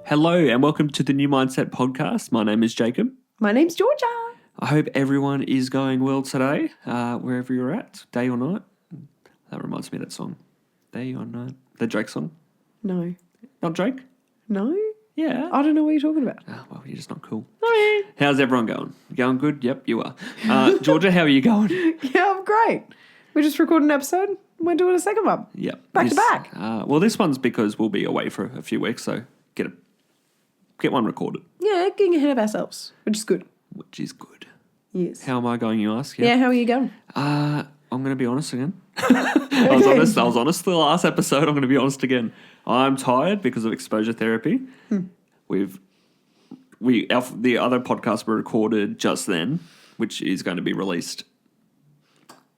Hello and welcome to the New Mindset Podcast. My name is Jacob. My name's Georgia. I hope everyone is going well today, wherever you're at, day or night. That reminds me of that song, Day or Night. The Drake song. No. Not Drake? No? Yeah. I don't know what you're talking about. Oh, well, you're just not cool. Okay. How's everyone going? You going good? Yep, you are. Georgia, how are you going? Yeah, I'm great. We just recorded an episode. We're doing a second one. Yep. Back to back. Well, this one's because we'll be away for a few weeks, so get one recorded. Yeah, getting ahead of ourselves, which is good. Which is good. Yes. How am I going, you ask? Yeah, how are you going? I'm going to be honest again. I was honest the last episode. I'm going to be honest again. I'm tired because of exposure therapy. The other podcast were recorded just then, which is going to be released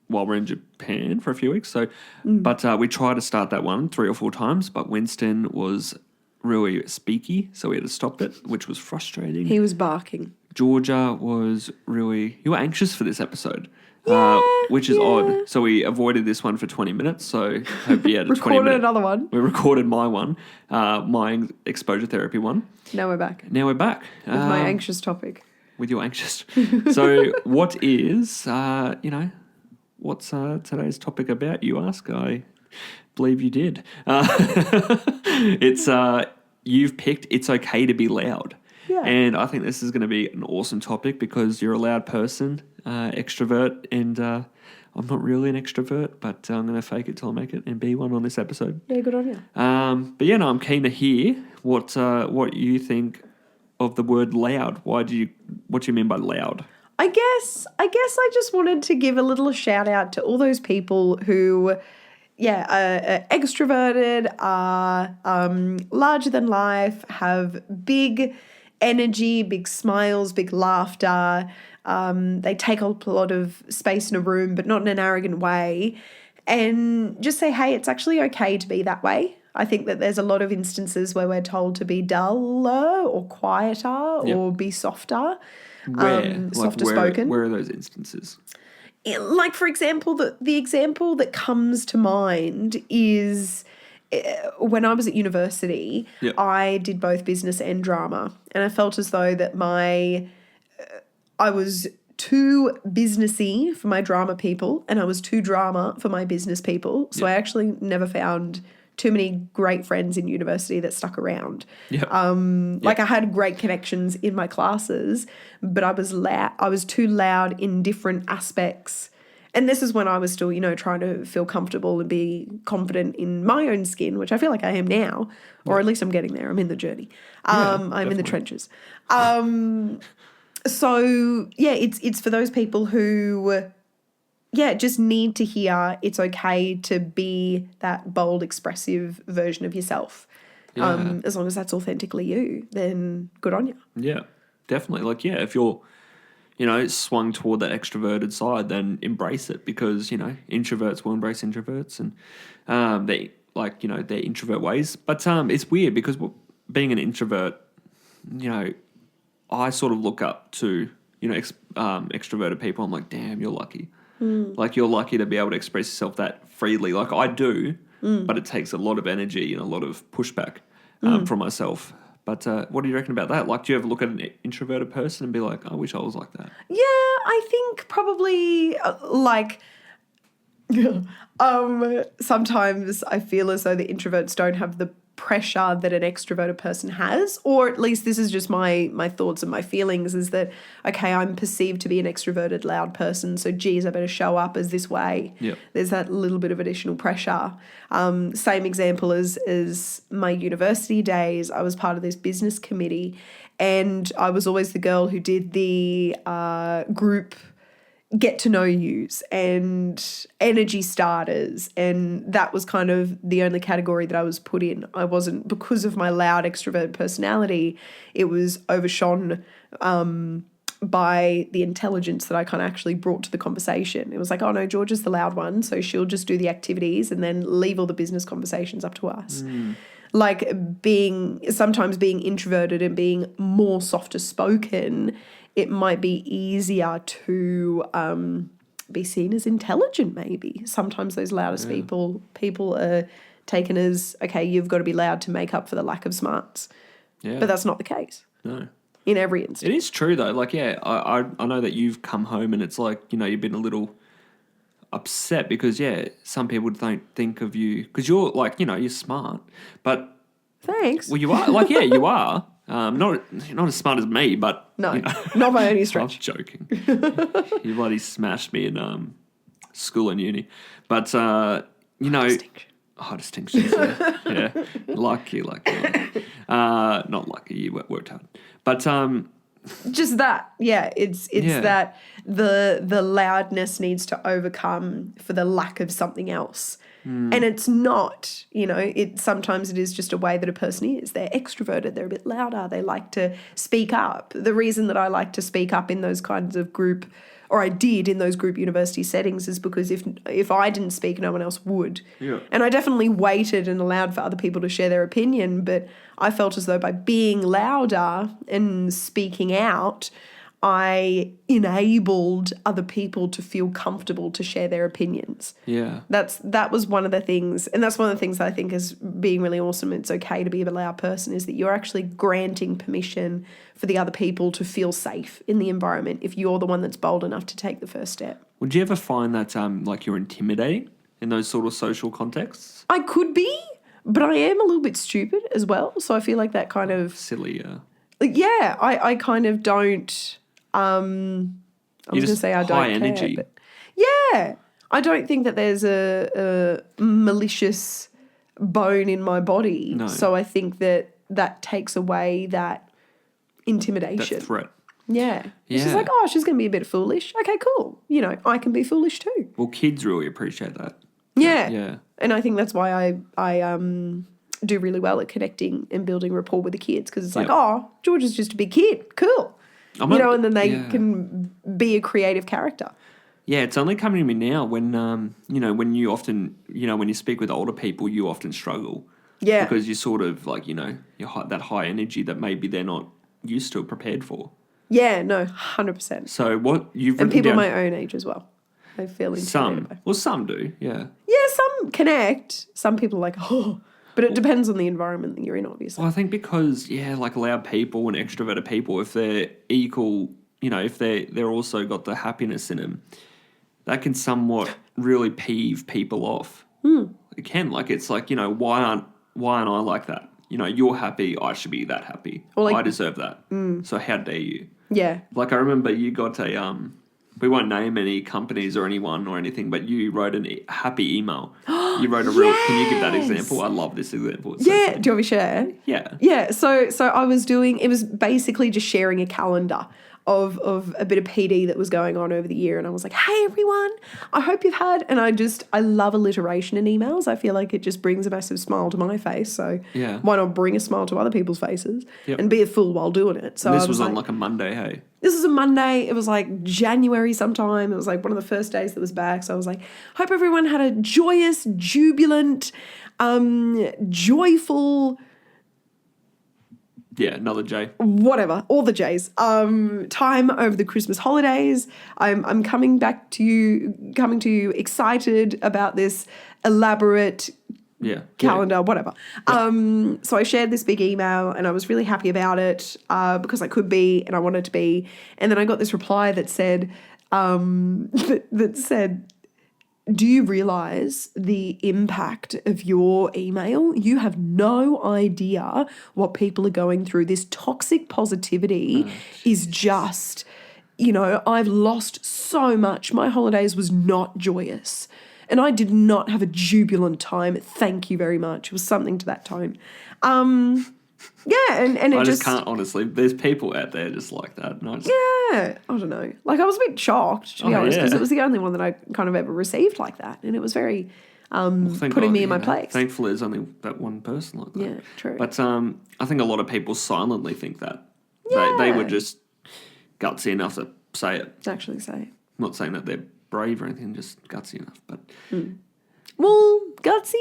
while we're in Japan for a few weeks. So, but we tried to start that one 3 or 4 times, but Winston was really speaky, so we had to stop it, which was frustrating. He was barking. Georgia was you were anxious for this episode. Yeah, which is odd. So we avoided this one for 20 minutes. So hope you had a 20 minute. Recorded another one. We recorded my one, my exposure therapy one. Now we're back. Now we're back. With my anxious topic. With your anxious. So what is, what's today's topic about, you ask? I believe you did. It's, you've picked It's Okay to Be Loud. Yeah. And I think this is going to be an awesome topic because you're a loud person, extrovert, and I'm not really an extrovert, but I'm going to fake it till I make it and be one on this episode. Yeah, good on you. But yeah, no, I'm keen to hear what you think of the word loud. What do you mean by loud? I guess I just wanted to give a little shout out to all those people who, are extroverted, are larger than life, have big energy, big smiles, big laughter. They take up a lot of space in a room, but not in an arrogant way. And just say, hey, it's actually okay to be that way. I think that there's a lot of instances where we're told to be duller or quieter or be softer, softer spoken. Where are those instances? Like, for example, the example that comes to mind is when I was at university, I did both business and drama, and I felt as though that I was too businessy for my drama people and I was too drama for my business people. So I actually never found too many great friends in university that stuck around. Like I had great connections in my classes, but I was too loud in different aspects. And this is when I was still, trying to feel comfortable and be confident in my own skin, which I feel like I am now, or at least I'm getting there. I'm in the journey. I'm in the trenches. So, it's for those people who, just need to hear it's okay to be that bold, expressive version of yourself. As long as that's authentically you, then good on you. Yeah, definitely. Like, if you're, swung toward that extroverted side, then embrace it because, introverts will embrace introverts and their introvert ways. But it's weird because being an introvert, I sort of look up to, extroverted people. I'm like, damn, you're lucky. Like, you're lucky to be able to express yourself that freely. Like, I do, but it takes a lot of energy and a lot of pushback from myself. But what do you reckon about that? Like, do you ever look at an introverted person and be like, I wish I was like that? Yeah, I think probably sometimes I feel as though the introverts don't have the pressure that an extroverted person has, or at least this is just my thoughts and my feelings, is that, okay, I'm perceived to be an extroverted, loud person, so geez, I better show up as this way. Yep. There's that little bit of additional pressure. Same example as my university days. I was part of this business committee and I was always the girl who did the group get to know yous and energy starters, and that was kind of the only category that I was put in. I wasn't, because of my loud extrovert personality, it was overshone by the intelligence that I kind of actually brought to the conversation. It was like, oh no, Georgia's the loud one, so she'll just do the activities and then leave all the business conversations up to us. Like sometimes being introverted and being more softer spoken, it might be easier to be seen as intelligent maybe. Sometimes those loudest people taken as, okay, you've got to be loud to make up for the lack of smarts. Yeah. But that's not the case. No. In every instance. It is true, though. Like, yeah, I know that you've come home and it's like, you've been a little upset because, yeah, some people don't think of you because you're like, you're smart. But. Thanks. Well, you are. Like, yeah, you are. Not as smart as me, but. No, not by any stretch. I'm joking. You bloody smashed me in school and uni. But, Distinction. Oh, distinctions, yeah. Yeah. Lucky. Not lucky, you worked hard. But just that, yeah, it's that the loudness needs to overcome for the lack of something else. And it's not, sometimes it is just a way that a person is. They're extroverted, they're a bit louder, they like to speak up. The reason that I like to speak up in those kinds of group, or I did in those group university settings, is because if I didn't speak, no one else would. Yeah. And I definitely waited and allowed for other people to share their opinion, but I felt as though by being louder and speaking out, I enabled other people to feel comfortable to share their opinions. Yeah. That was one of the things, and that's one of the things that I think is being really awesome. It's okay to be a loud person, is that you're actually granting permission for the other people to feel safe in the environment if you're the one that's bold enough to take the first step. Would you ever find that like you're intimidating in those sort of social contexts? I could be, but I am a little bit stupid as well. So I feel like that kind of silly. Yeah, I kind of don't. I was going to say I don't high care, energy. but yeah, I don't think that there's a malicious bone in my body. No. So I think that takes away that intimidation. That threat. Yeah. Yeah. She's like, oh, she's going to be a bit foolish. Okay, cool. I can be foolish too. Well, kids really appreciate that. Yeah. Yeah. And I think that's why I do really well at connecting and building rapport with the kids, because it's like, oh, George is just a big kid. Cool. And then they can be a creative character. Yeah, it's only coming to me now when, when you often, when you speak with older people, you often struggle. Yeah. Because you sort of like, you're that high energy that maybe they're not used to or prepared for. Yeah, no, 100%. So what you've written and people down, my own age as well. I feel intimidated by. Well, some do, yeah. Yeah, some connect. Some people are like, oh, but it depends on the environment that you're in, obviously. Well, I think because, like loud people and extroverted people, if they're equal, if they're also got the happiness in them, that can somewhat really peeve people off. It can. Like, it's like, why aren't I like that? You're happy, I should be that happy. Or like, I deserve that. So how dare you? Yeah. Like, I remember you got a, we won't name any companies or anyone or anything, but you wrote a happy email. You wrote a real, can you give that example? I love this example. It's yeah. so Do you want me to share? Yeah. Yeah. So I was it was basically just sharing a calendar of a bit of PD that was going on over the year. And I was like, hey, everyone, I hope you've had, and I love alliteration in emails. I feel like it just brings a massive smile to my face. So why not bring a smile to other people's faces and be a fool while doing it? So this was on like a Monday, hey? This was a Monday. It was like January sometime. It was like one of the first days that was back. So I was like, hope everyone had a joyous, jubilant, joyful... Yeah, another J. Whatever, all the J's. Time over the Christmas holidays. I'm coming to you excited about this elaborate calendar, whatever. Yeah. So I shared this big email and I was really happy about it because I could be and I wanted to be. And then I got this reply that said, do you realize the impact of your email? You have no idea what people are going through. This toxic positivity is just, I've lost so much. My holidays was not joyous. And I did not have a jubilant time. Thank you very much. It was something to that tone. Yeah, and it I just can't, honestly. There's people out there just like that. And I don't know. Like, I was a bit shocked, to be honest, because it was the only one that I kind of ever received like that. And it was very putting me in my place. Thankfully, there's only that one person like that. Yeah, true. But I think a lot of people silently think that. Yeah. They were just gutsy enough to say it. Actually say it. I'm not saying that they're brave or anything, just gutsy enough. But Well, gutsy?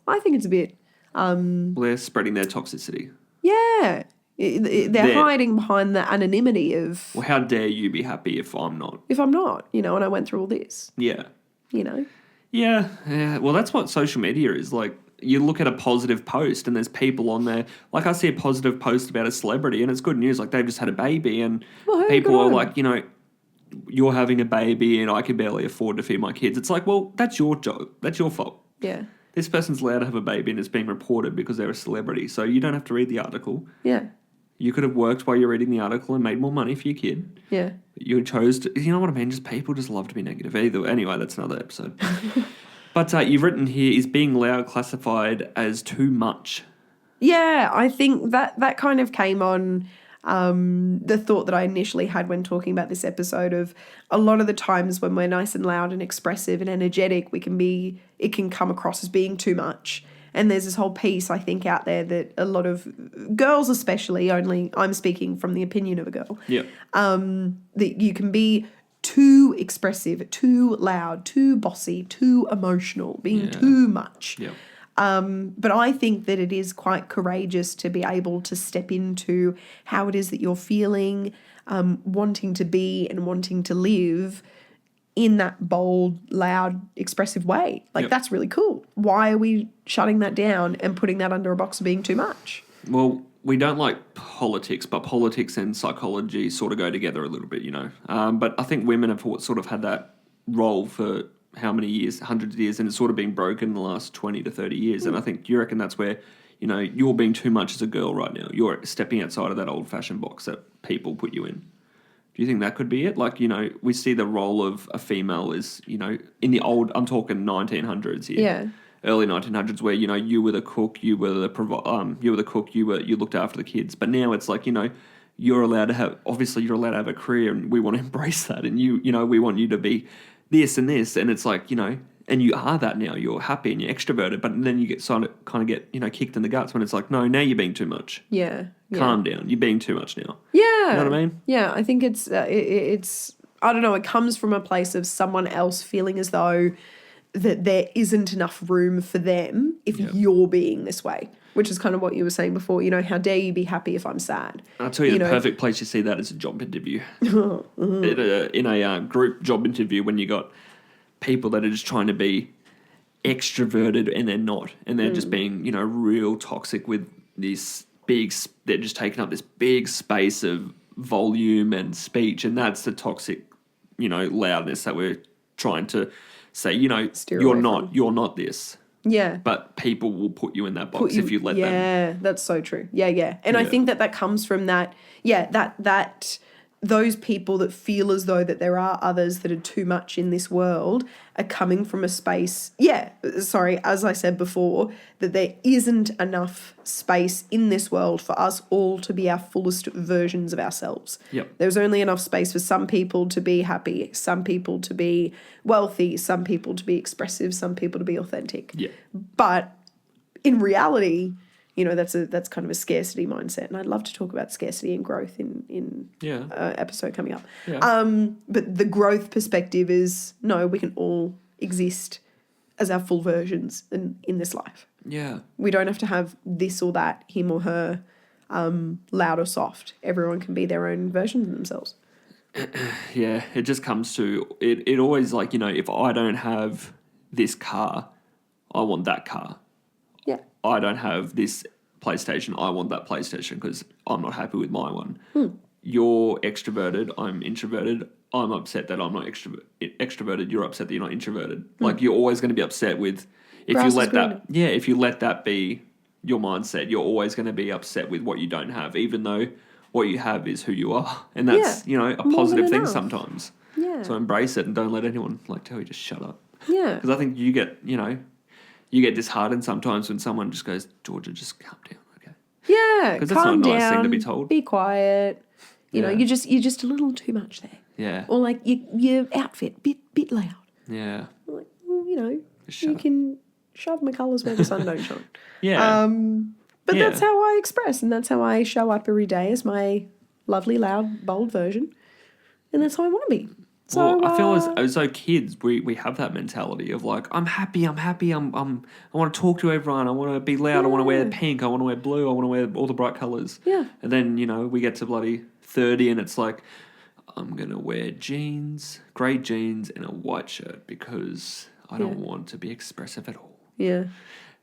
I think it's a bit... they're spreading their toxicity. Yeah. They're hiding behind the anonymity of... Well, how dare you be happy if I'm not? If I'm not, and I went through all this. Yeah. Yeah. Yeah. Well, that's what social media is. Like, you look at a positive post and there's people on there. Like I see a positive post about a celebrity and it's good news. Like they've just had a baby and people are like, you're having a baby and I can barely afford to feed my kids. It's like, well, that's your job. That's your fault. Yeah. This person's allowed to have a baby and it's being reported because they're a celebrity. So you don't have to read the article. Yeah. You could have worked while you're reading the article and made more money for your kid. Yeah. You chose to, you know what I mean? Just people just love to be negative. Anyway, that's another episode. But you've written here, is being loud classified as too much? Yeah, I think that kind of came on the thought that I initially had when talking about this episode of a lot of the times when we're nice and loud and expressive and energetic, it can come across as being too much. And there's this whole piece, I think, out there that a lot of girls especially, only I'm speaking from the opinion of a girl, that you can be too expressive, too loud, too bossy, too emotional, being too much. Yeah. But I think that it is quite courageous to be able to step into how it is that you're feeling, wanting to be and wanting to live in that bold, loud, expressive way. Like, that's really cool. Why are we shutting that down and putting that under a box of being too much? Well, we don't like politics, but politics and psychology sort of go together a little bit, But I think women have sort of had that role for how many years, hundreds of years, and it's sort of been broken in the last 20 to 30 years. And I think, you reckon that's where, you're being too much as a girl right now. You're stepping outside of that old-fashioned box that people put you in. Do you think that could be it? Like, we see the role of a female as, in the old, I'm talking 1900s here. Yeah. Early 1900s where, you were the cook, you were the cook, you looked after the kids. But now it's like, you're allowed to have a career and we want to embrace that. And we want you to be this and this. And it's like, and you are that now. You're happy and you're extroverted. But then you get kicked in the guts when it's like, no, now you're being too much. Yeah. Calm down. You're being too much now. Yeah. You know what I mean? Yeah. I think it's I don't know, it comes from a place of someone else feeling as though that there isn't enough room for them if you're being this way, which is kind of what you were saying before. How dare you be happy if I'm sad? I'll tell you, the perfect place you see that is a job interview. In a group job interview when you got people that are just trying to be extroverted and they're not. And they're just being, real toxic with this they're just taking up this big space of volume and speech. And that's the toxic, loudness that we're trying to say, you're not this. Yeah. But people will put you in that box if you let them. Yeah, that's so true. Yeah. And I think that comes from that, that those people that feel as though that there are others that are too much in this world are coming from a space, as I said before, that there isn't enough space in this world for us all to be our fullest versions of ourselves. Yep. There's only enough space for some people to be happy, some people to be wealthy, some people to be expressive, some people to be authentic. Yeah. But in reality, that's kind of a scarcity mindset, and I'd love to talk about scarcity and growth in episode coming up. Yeah. But the growth perspective is no, we can all exist as our full versions in this life. Yeah. We don't have to have this or that, him or her, loud or soft. Everyone can be their own version of themselves. Yeah, it just comes to it. It always like if I don't have this car, I want that car. Yeah. I don't have this PlayStation, I want that PlayStation because I'm not happy with my one. You're extroverted, I'm introverted. I'm upset that I'm not extroverted. You're upset that you're not introverted. Like you're always going to be upset with if you let that be your mindset. You're always going to be upset with what you don't have, even though what you have is who you are, and that's a positive thing sometimes. Yeah. So embrace it and don't let anyone tell you just shut up. Yeah. Because I think you get disheartened sometimes when someone just goes, Georgia, just calm down, okay? Yeah, because that's not a nice thing to be told. Be quiet. You know, you're just a little too much there. Yeah. Or like your outfit, bit loud. Yeah. Like, well, you can shove my colours where the sun don't shine. Yeah. But that's how I express, and that's how I show up every day as my lovely, loud, bold version, and that's how I want to be. So, well, I feel as though kids, we have that mentality of like, I'm happy, I want to talk to everyone, I want to be loud, I want to wear pink, I want to wear blue, I want to wear all the bright colours. Yeah. And then, we get to bloody 30 and it's like, I'm going to wear jeans, grey jeans and a white shirt because I don't want to be expressive at all. Yeah.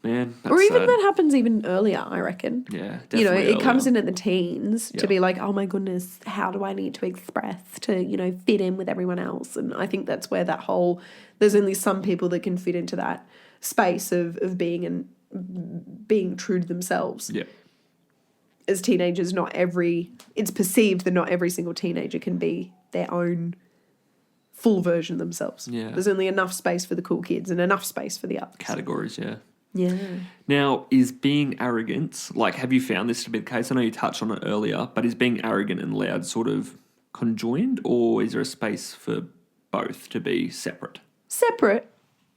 Man, that's Or even sad. that happens even earlier, I reckon. Yeah, definitely. You know, it comes earlier. in at the teens to be like, oh my goodness, how do I need to express to, fit in with everyone else? And I think that's where that whole, there's only some people that can fit into that space of being true to themselves. Yeah. As teenagers, it's perceived that not every single teenager can be their own full version of themselves. Yeah. There's only enough space for the cool kids and enough space for the others. Categories, yeah. Yeah. Now, is being arrogant, like, have you found this to be the case? I know you touched on it earlier, but is being arrogant and loud sort of conjoined, or is there a space for both to be separate? Separate,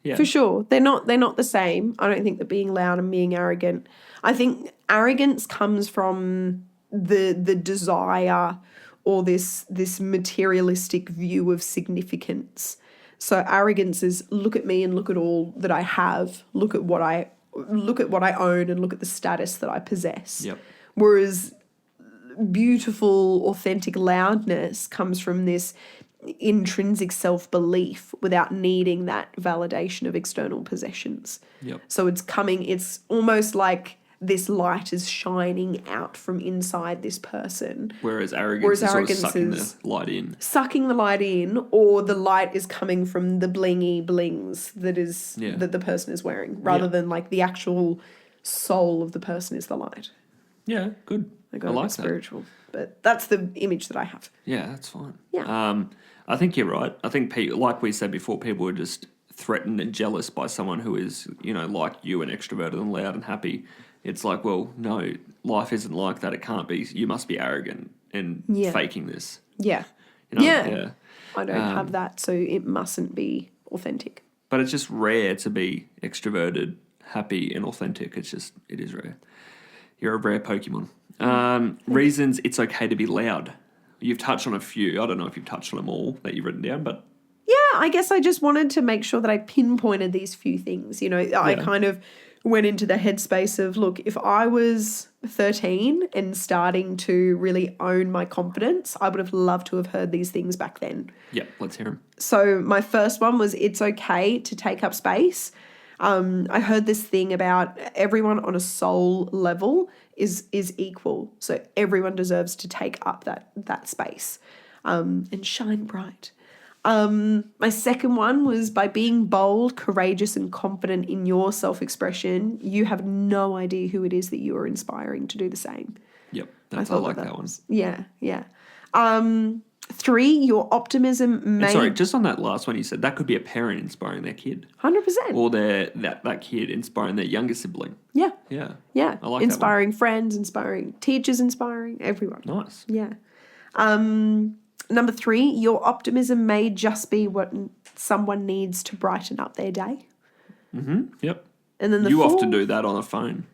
Yeah. for sure. They're not the same. I don't think that being loud and being arrogant. I think arrogance comes from the desire or this materialistic view of significance. So arrogance is look at me and look at all that I have, look at what I own and look at the status that I possess. Yep. Whereas beautiful, authentic loudness comes from this intrinsic self-belief without needing that validation of external possessions. Yep. So it's almost like this light is shining out from inside this person. Whereas arrogance is sort of sucking is the light in. Sucking the light in, or the light is coming from the blingy blings that the person is wearing, rather than like the actual soul of the person is the light. Yeah, good. I like like spiritual, but that's the image that I have. Yeah, that's fine. Yeah. I think you're right. I think people, like we said before, people are just threatened and jealous by someone who is, like you and extroverted and loud and happy. It's like, well, no, life isn't like that. It can't be. You must be arrogant and faking this. Yeah. Yeah. I don't have that, so it mustn't be authentic. But it's just rare to be extroverted, happy, and authentic. It is rare. You're a rare Pokemon. Reasons it's okay to be loud. You've touched on a few. I don't know if you've touched on them all that you've written down, but... Yeah, I guess I just wanted to make sure that I pinpointed these few things. I kind of went into the headspace of, look, if I was 13 and starting to really own my confidence, I would have loved to have heard these things back then. Yeah, let's hear them. So my first one was it's okay to take up space. I heard this thing about everyone on a soul level is equal. So everyone deserves to take up that space and shine bright. My second one was by being bold, courageous, and confident in your self-expression, you have no idea who it is that you are inspiring to do the same. Yep, I like that one. Yeah. 3, your optimism may... Sorry, just on that last one you said, that could be a parent inspiring their kid. 100%. Or that kid inspiring their younger sibling. Yeah. Yeah. Yeah. I like inspiring that one. Friends, inspiring teachers, inspiring everyone. Nice. Yeah. Number 3, your optimism may just be what someone needs to brighten up their day. Mm-hmm. Yep. And then you often do that on a phone.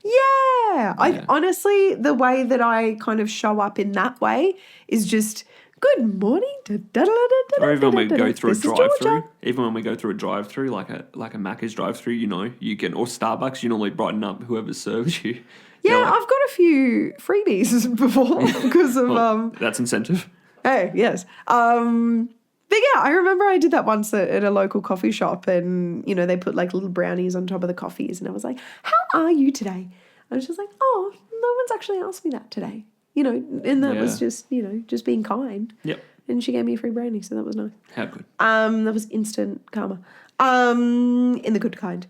Yeah. I honestly, the way that I kind of show up in that way is just good morning. Or even when we go through a drive-through. Even when we go through a drive-through, like a Macca's drive-through, you can, or Starbucks, you normally brighten up whoever serves you. Yeah, I've got a few freebies before because of that's incentive. Oh, yes. But yeah, I remember I did that once at a local coffee shop and, they put like little brownies on top of the coffees and I was like, how are you today? I was just like, oh, no one's actually asked me that today. And that was just, just being kind. Yep. And she gave me a free brownie, so that was nice. How good. That was instant karma. In the good kind.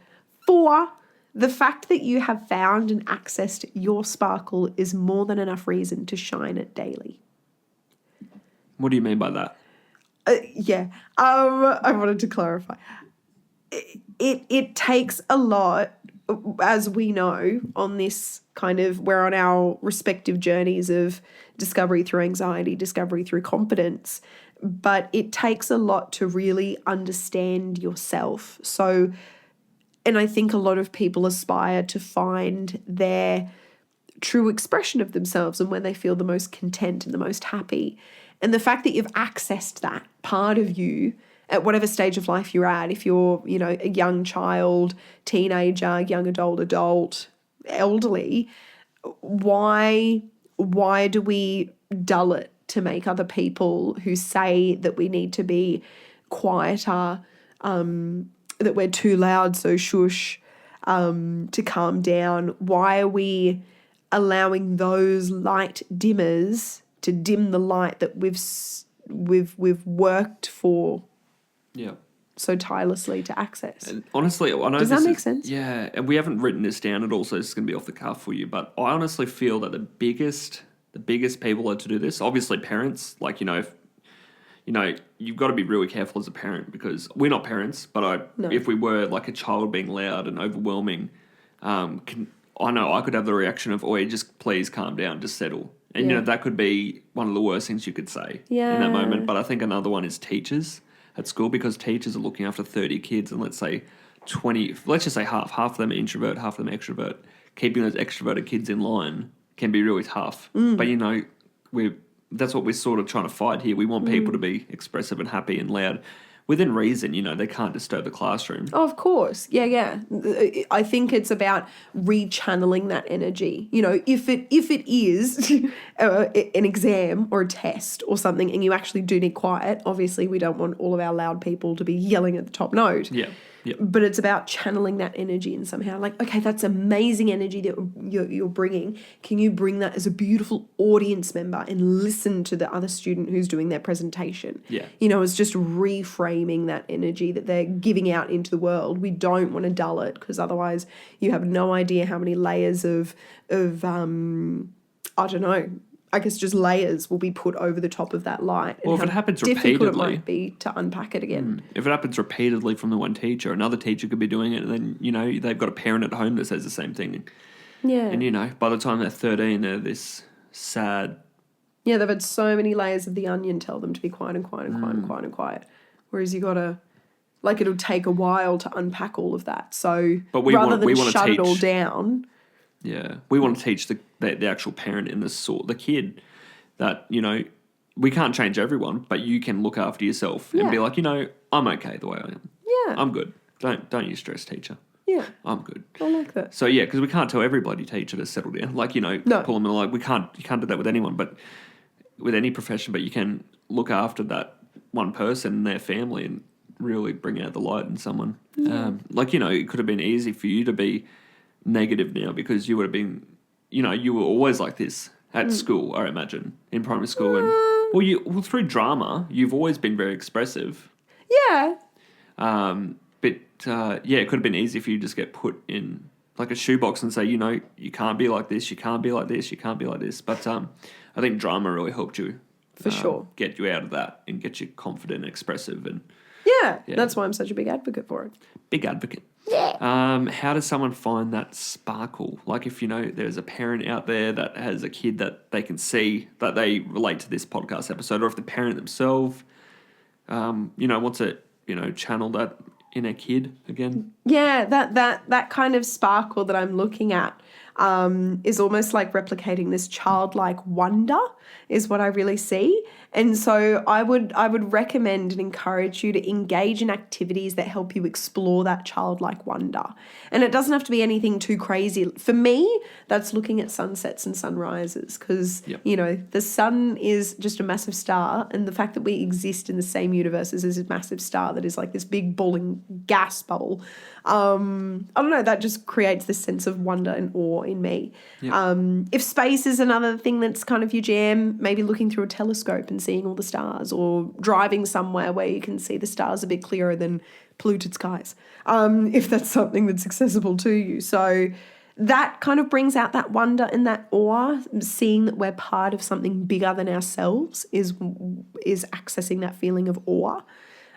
4, the fact that you have found and accessed your sparkle is more than enough reason to shine it daily. What do you mean by that? I wanted to clarify. It takes a lot, as we know, on this kind of, we're on our respective journeys of discovery through anxiety, discovery through confidence, but it takes a lot to really understand yourself. So, and I think a lot of people aspire to find their true expression of themselves and when they feel the most content and the most happy. And the fact that you've accessed that part of you at whatever stage of life you're at, if you're, a young child, teenager, young adult, elderly, why do we dull it to make other people who say that we need to be quieter, that we're too loud, so shush, to calm down? Why are we allowing those light dimmers to dim the light that we've worked for so tirelessly to access? And honestly, I know Does that make sense? Yeah, and we haven't written this down at all, so this is going to be off the cuff for you. But I honestly feel that the biggest people are to do this. Obviously, parents. Like, if, you've got to be really careful as a parent, because we're not parents. But if we were, like, a child being loud and overwhelming, I know I could have the reaction of, "Oi, just please calm down, just settle." And that could be one of the worst things you could say in that moment. But I think another one is teachers at school, because teachers are looking after 30 kids, and let's say 20, let's just say half of them are introvert, half of them extrovert. Keeping those extroverted kids in line can be really tough. But that's what we're sort of trying to fight here. We want people to be expressive and happy and loud within reason. They can't disturb the classroom. Oh, of course. Yeah. I think it's about rechanneling that energy. If it is an exam or a test or something, and you actually do need quiet, obviously we don't want all of our loud people to be yelling at the top note. Yeah. But it's about channeling that energy and somehow, like, okay, that's amazing energy that you're bringing. Can you bring that as a beautiful audience member and listen to the other student who's doing their presentation? Yeah. It's just reframing that energy that they're giving out into the world. We don't want to dull it, because otherwise you have no idea how many layers of I don't know, I guess just layers will be put over the top of that light. Well, if it happens repeatedly, difficult it might be to unpack it again. If it happens repeatedly from the one teacher, another teacher could be doing it, and then, they've got a parent at home that says the same thing. Yeah. And, by the time they're 13, they're this sad... Yeah, they've had so many layers of the onion tell them to be quiet and quiet and quiet and quiet and quiet. Whereas you got to... Like, it'll take a while to unpack all of that. So rather than shut it all down... Yeah, we want to teach the actual parent in the kid that, we can't change everyone, but you can look after yourself and be like, I'm okay the way I am. Yeah. I'm good. Don't you stress, teacher. Yeah. I'm good. I like that. So, yeah, because we can't tell every bloody teacher to settle down. Like, No. pull them in, like, you can't do that with anyone, but with any profession, but you can look after that one person and their family and really bring out the light in someone. Yeah. It could have been easy for you to be negative now, because you would have been, you were always like this at school, I imagine, in primary school. And through drama, you've always been very expressive. Yeah. But it could have been easy for you to just get put in like a shoebox and say, you can't be like this, you can't be like this, you can't be like this. But I think drama really helped you. For sure. Get you out of that and get you confident and expressive. And yeah, that's why I'm such a big advocate for it. Big advocate. Yeah. How does someone find that sparkle? Like, if there's a parent out there that has a kid that they can see that they relate to this podcast episode, or if the parent themselves, wants to, channel that in a kid again. Yeah, that kind of sparkle that I'm looking at is almost like replicating this childlike wonder is what I really see. And so I would recommend and encourage you to engage in activities that help you explore that childlike wonder. And it doesn't have to be anything too crazy. For me, that's looking at sunsets and sunrises, because, the sun is just a massive star, and the fact that we exist in the same universe as this massive star that is like this big balling gas bubble, I don't know, that just creates this sense of wonder and awe in me. Yep. If space is another thing that's kind of your jam, maybe looking through a telescope and seeing all the stars, or driving somewhere where you can see the stars a bit clearer than polluted skies, if that's something that's accessible to you. So that kind of brings out that wonder and that awe. Seeing that we're part of something bigger than ourselves is accessing that feeling of awe.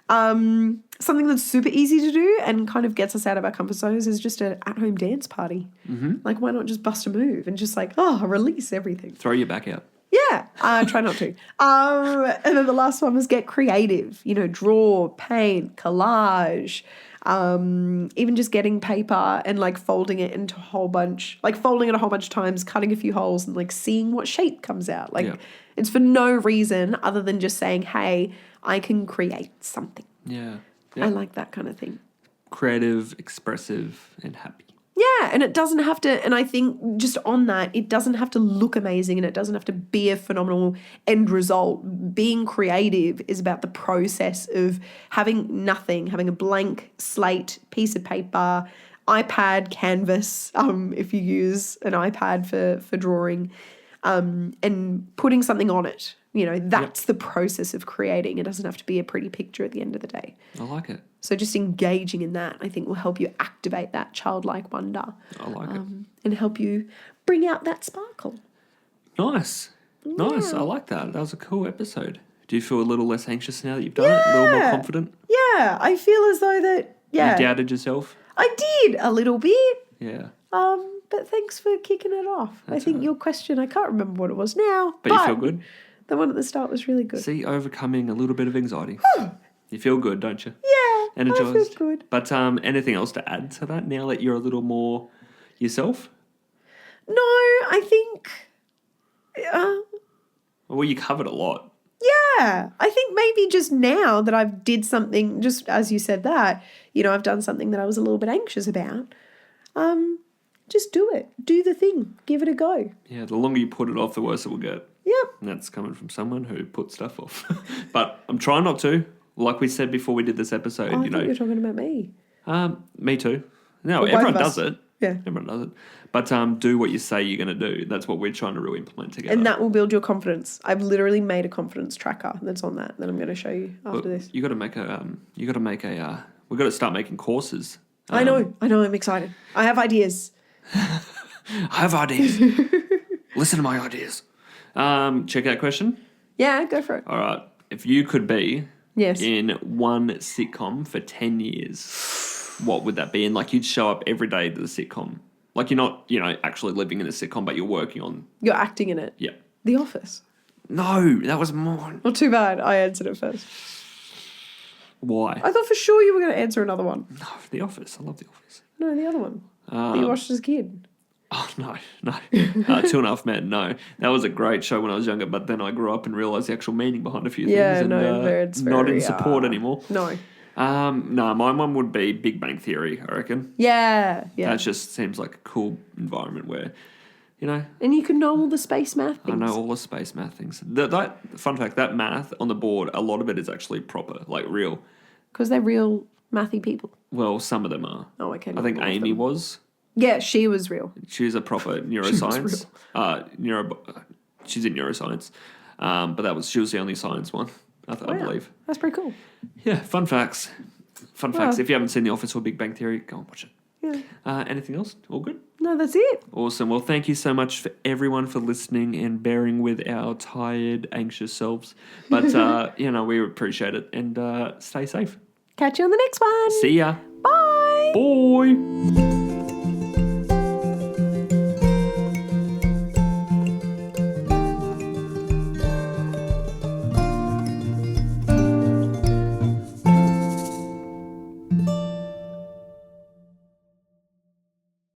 Something that's super easy to do and kind of gets us out of our comfort zones is just an at-home dance party. Mm-hmm. Like, why not just bust a move and just release everything? Throw your back out. Yeah, try not to. And then the last one was get creative. Draw, paint, collage, even just getting paper and folding it into a whole bunch of times, cutting a few holes and seeing what shape comes out. It's for no reason other than just saying, hey, I can create something. Yeah. I like that kind of thing. Creative, expressive, and happy. Yeah, and it doesn't have to, and I think just on that, it doesn't have to look amazing and it doesn't have to be a phenomenal end result. Being creative is about the process of having nothing, having a blank slate, piece of paper, iPad, Canvas, if you use an iPad for drawing, and putting something on it. You know, that's the process of creating. It doesn't have to be a pretty picture at the end of the day. I like it. So just engaging in that, I think, will help you activate that childlike wonder. I like it. And help you bring out that sparkle. Nice. Nice. I like that. That was a cool episode. Do you feel a little less anxious now that you've done it? A little more confident? Yeah. I feel as though that, You doubted yourself? I did a little bit. Yeah. But thanks for kicking it off. I think your question, I can't remember what it was now. But you feel good? The one at the start was really good. See, overcoming a little bit of anxiety. You feel good, don't you? Yeah, Energized. I feel good. But anything else to add to that now that you're a little more yourself? No, I think... Well, you covered a lot. Yeah, I think maybe just now that I've did something, just as you said that, you know, I've done something that I was a little bit anxious about. Just do it. Do the thing. Give it a go. Yeah, the longer you put it off, the worse it will get. Yep. And that's coming from someone who puts stuff off. But I'm trying not to. Like we said before we did this episode, I thought you were talking about me. Me too. No, Well, everyone both of does us. it. Yeah. Everyone does it. But do what you say you're going to do. That's what we're trying to really implement together. And that will build your confidence. I've literally made a confidence tracker that's on that I'm going to show you after this. You got to make we've got to start making courses. I know, I'm excited. I have ideas. I have ideas. Listen to my ideas. Check out question. Yeah, go for it. All right. If you could be Yes. in one sitcom for 10 years, what would that be? And like you'd show up every day to the sitcom. Like you're not, actually living in a sitcom, but you're working on. You're acting in it. Yeah. The Office. No, that was mine. Well, too bad. I answered it first. Why? I thought for sure you were going to answer another one. No, The Office. I love The Office. No, the other one. That you watched as a kid. Oh, no. 2.5 Men, no. That was a great show when I was younger, but then I grew up and realised the actual meaning behind a few things. Yeah, and, no, it's very... not in support anymore. No. No, my one would be Big Bang Theory, I reckon. Yeah. That just seems like a cool environment where, And you can know all the space math things. I know all the space math things. That fun fact, that math on the board, a lot of it is actually proper, like real. Because they're real mathy people. Well, some of them are. Oh, okay. I think Amy was. Yeah, she was real. She was a proper neuroscience. She's in neuroscience. But she was the only science one, I believe. That's pretty cool. Yeah, fun facts. Facts. If you haven't seen The Office or Big Bang Theory, go and watch it. Yeah. Anything else? All good? No, that's it. Awesome. Well, thank you so much for everyone for listening and bearing with our tired, anxious selves. But, we appreciate it. And stay safe. Catch you on the next one. See ya. Bye. Bye.